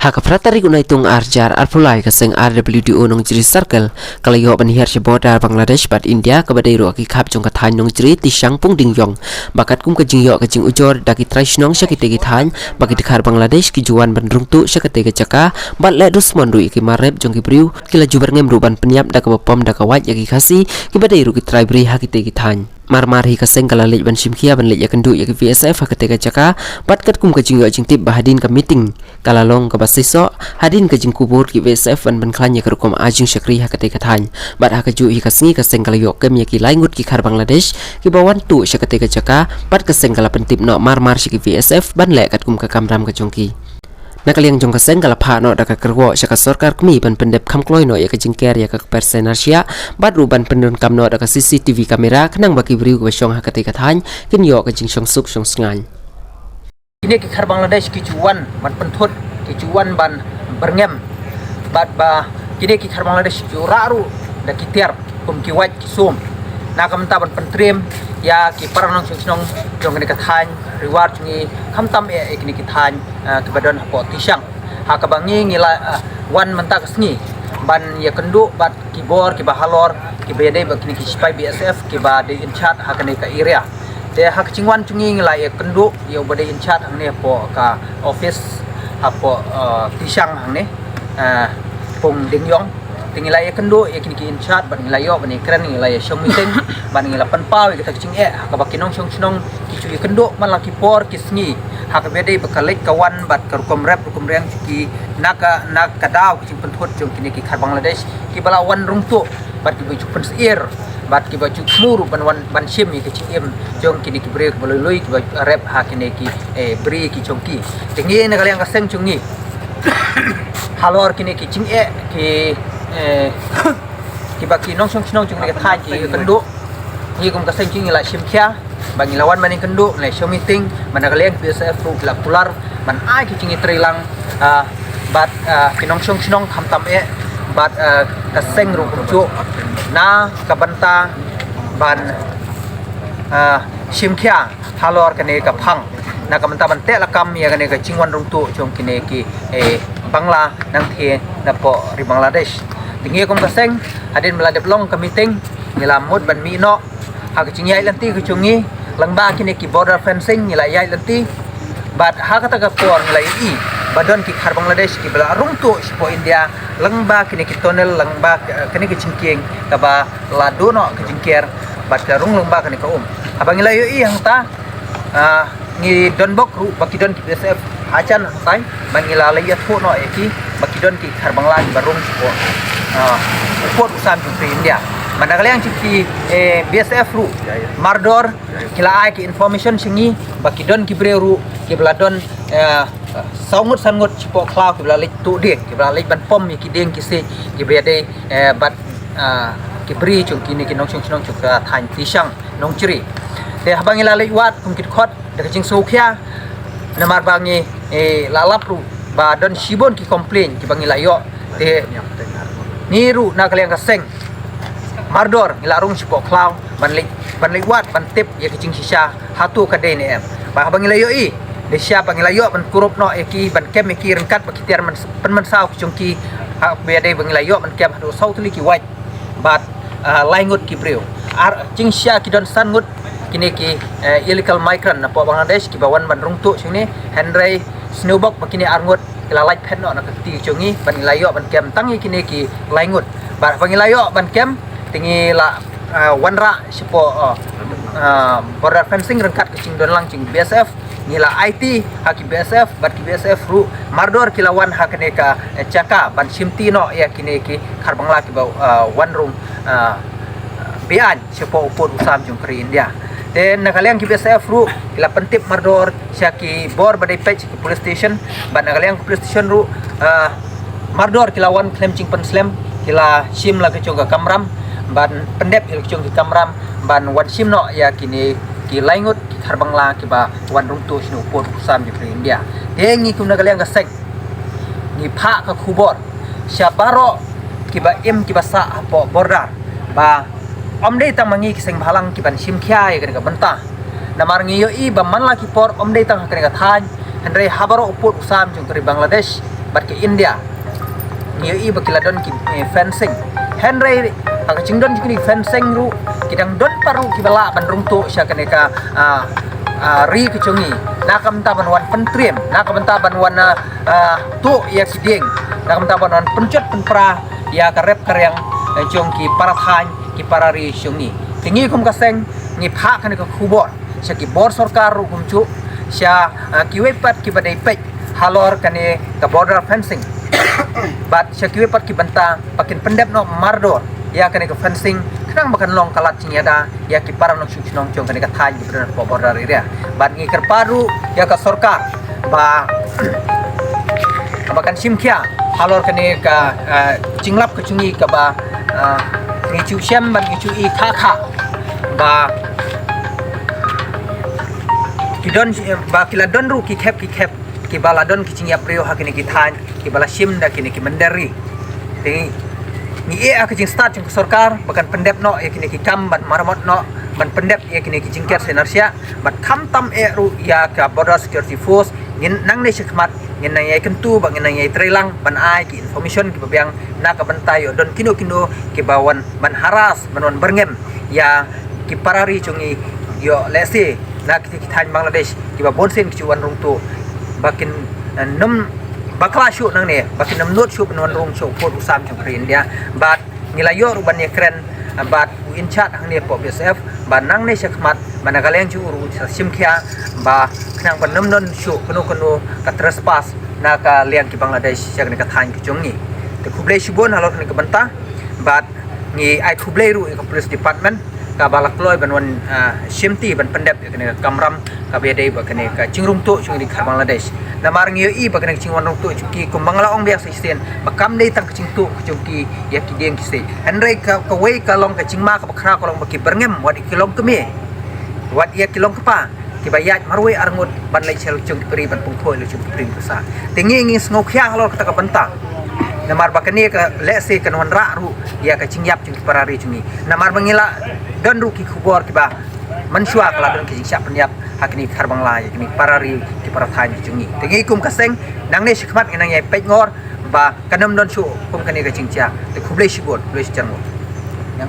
Haka pratari gunai tung arjar arpulai kaseng RWDO nong jiri circle kalayo banihar si border Bangladesh bat India kabadai ro aki khap jong kathan nong jiri tisang pung ding yong bakat kum kajing yo kajing ujor daki trais nong syakite githan bagi dikhar Bangladesh ki juan bandrung tu syakite gajaka bat le dusmon ru iki marep jong ki briu kila jubar ngem ruban penyap da kabapom da kawat yaki khasi ki badai ru ki trai bri hakite githan mar hi kaseng kala lej ban simkhia ban lej yakendu yaki VSF hakate gajaka bat kat kum kajing yo jing tip bahadin ka meeting kala long ka basiso hadin ka jing kubur ki VSF ban khlanya ka rukom ajing syakri hakate kathan bat hakaju hi kasngi kaseng kala yo kem yaki laingut ki khar Bangladesh ki bawan tu syakate gajaka bat kaseng kala pentip no mar syaki VSF ban le kat kum ka kamram ka jongki nakaliang jong kaseng kala pha no daka kerwo syaka sarkar kmi ban pendep kham kloi no ya ka jingker ya ka persen asia bat ruban pendun kam no daka CCTV kamera khnang baki briu ka syong hakate kathan kin yo ka jing syong suk syong sngan ini ki khar Bangladesh ki chuan ban penthut ki chuan ban berngem bat ba kini ki khar Bangladesh ki raru da ki ter kum ki wat ki sum na kam ta ban pentrem ya ki paranong snong jong ni ka than reward ni kham tam e kini ki than ki badon po tisang ha ka bangi ngila wan menta kasngi ban ya kendu bat ki bor ki bahalor ki bede ba kini ki spy BSF ki ba de inchat ha ka ni ka area de hak chingwan chungi ngila ye kendu ye bade inchat hang ne po ka office ha po tisang hang ne pung dingyong tingila ye kendu ye kini ki inchat ban ngila yo ban ikran ngila ye shong meeting ban ngila panpaw ye tak ching e ka bakinong shong snong ki chu ye kendu man la ki por ki sngi ha ka bede ba kalek kawan bat ka rukom rep rukom reng ki naka daw ki ching penthut jong kini ki khar Bangladesh ki bala wan rung tu bat ki chu pens ir bat ki baju muru ban sim ki chim jong kini ki break boloi ki rep ha kini ki bri ki chongki tingi ne kaliang ka seng chungi halor kini ki ching e ki baki nong song chung ne ka tha ki kendu ni kum ka seng ching la sim khia bangi lawan maning kendu le show meeting mana kaliang BSF ru la pular man ai ki chingi trilang bat ki nong song kham tam e bat ka seng ru chu na kabanta ban simkhia halor kane ka phang na kabanta ban te la kam ya kane ka chingwan rung tu chong kine ki bangla nang the na po ri Bangladesh tingi kom ka seng adin mala deplong ka meeting ngila mud ban mi no ha ka chingyai lanti ku chungi langba kine ki border fencing ngila yai lanti bat ha ka ta ka por ngila i badon ki khar Bangladesh ki bala rung tu po India langba kini ki tonel langba kini ki cingking ka ba ladu no ki cingker bat ka rung langba kini ka abang ila yo i hang ta ngi donbok ru bakidon ki BSF acan tai mangila la ya tho no ki bakidon ki khar Bangladesh barung po pot usam ki India mana kalian ciki BSF ru mardor kila ai ki information singi bakidon ki breru ki bladon sangut cipo cloud ki blalek tu dek ki blalek ban pom ki deng ki se ki bede bat ki bri chung kini ki nong chung chung ka than tisang nong chiri te habang ila lek wat kum kit khot de jing sokhia namar bangi lalap ru ba don shibon ki complain ki bangi la yo te niru na kalian ka seng mardor ngilarung cipo cloud ban lek wat ban tip ye ki jing sisa hatu ka de ne ba habang ila yo i de siapa ngilayo ban kurup no eki ban kem eki rengkat bakitiar man saw chungki ha bede bangilayo ban kem do sautli ki white bat laingut ki breu ar jingsia ki don sangut kini ki illegal migrant na po Bangladesh ki bawan ban rungtu sini henry snowbok bakini arngut kila light pen no na kati chungi ban ngilayo ban kem tangi kini ki laingut bat bangilayo ban kem tingi la wanra sipo border fencing rengkat ke cing don lang cing BSF ngila IT haki BSF bat ki BSF ru mardor kilawan hakne ka caka ban simti no ya kine ki khar Bangla ki ba one room bian sepo upod usam jung kri India den nakaliang ki BSF ru kila pentip mardor syaki bor badai page ki police station ban nakaliang police station ru mardor kilawan claim cing penslam kila sim la ke chung ka kamram ban pendep il chung ki kamram ban wan sim no ya kine ki laingut ki khar Bangla ki ba wan rung tu sinu pot usam di India dengi kum na kalian ka sek ni pha ka khubor syabaro ki ba ki ba sa po border ba omdei tang mangi ki seng bhalang ki ban sim khya ye ka banta namar ngi yo i ba man la ki por omdei tang ka than henre habaro upot usam jung kri Bangladesh bat ke India ngiu i bakila don ki fencing Henry aga cingdon kini fencing ru kidang don paru kibala bandrung tu sya kaneka ri kecungi nakam taban wan pentriem nakam taban wan tu ya kiding nakam taban wan pencut penpra ya karep karyang jong ki parathan ki parari syungi tingi kum kaseng ni pha kaneka khubor sya ki bor sarkar ru kumcu sya ki wepat ki badai pek halor kane ka border fencing bat syakiwe pat ki banta pakin pendep no mardor ya kane ka fencing kenang makan long kalat cinyada ya ki para no chuchnong chong kane ka thai ki benar po border area bat ngi kerparu ya ka sarkar ba makan simkia halor kane ka cinglap ke cungi ka ba ngi chu syam ban ngi chu i kha ba kidon ba kiladon ru ki khep ki baladon ki cingya prio hakini ki than ki bala sim da kini ki mendari ti ni e ak jing start jing sarkar bakan pendep no ya kini ki kam ban marmot no ban pendep ya kini ki jingker senarsia bat kham tam e ru ya ka border security force ngin nang ne shikmat ngin nang yai kentu bang ngin nang yai trelang ban ai ki information ki babiang na ka bantai don kino ki bawan ban haras banon berngem ya ki parari chungi yo lese na ki than Bangladesh ki ba bonsen ki wan rung tu bakin num bakla shu nang ne bakin num not shu non rong shu pot usam chung krin dia bat ngilayo ruban ne kren bat in chat hang ne po BSF ba nang ne shakmat managaleng chu uru simkhia ba knang ban num non shu kono ka trespass na ka liang ki Bangladesh yak ne ka than ki chung ni te khuble shibon halok ne ka banta bat ngi ai khuble ru ka police department ka balak loy ban wan simti ban pendep kene kamram ka bedai ba kene ka cingrum tu chung di Bangladesh namar ngi i ba kene cingwan rung tu chuki ko bangla ong biak sisten ba kam dei tang cing tu chuki ya ki deng ki se andre ka wei ka long ka cingma ka khra ko long ba ki berngem wat kilong kemi wat ya kilong pa ki bayat marwe arngut ban lai sel chung pri ban pung khoi lu chung pri sa tingi ngi ngok khya halor ka banta namar ba kene ka lese kan wan ra ru ya ka cingyap chung parari chungi namar bangila dan ru ki khubor ki ba mansua kala don ki siap penyap hakini kharbang lai kini parari ki parathan chungi tingi kum kaseng nang ne shikmat nang ye pek ngor ba kanam don chu kum kani ka cingcha te khuble shibot le chango yang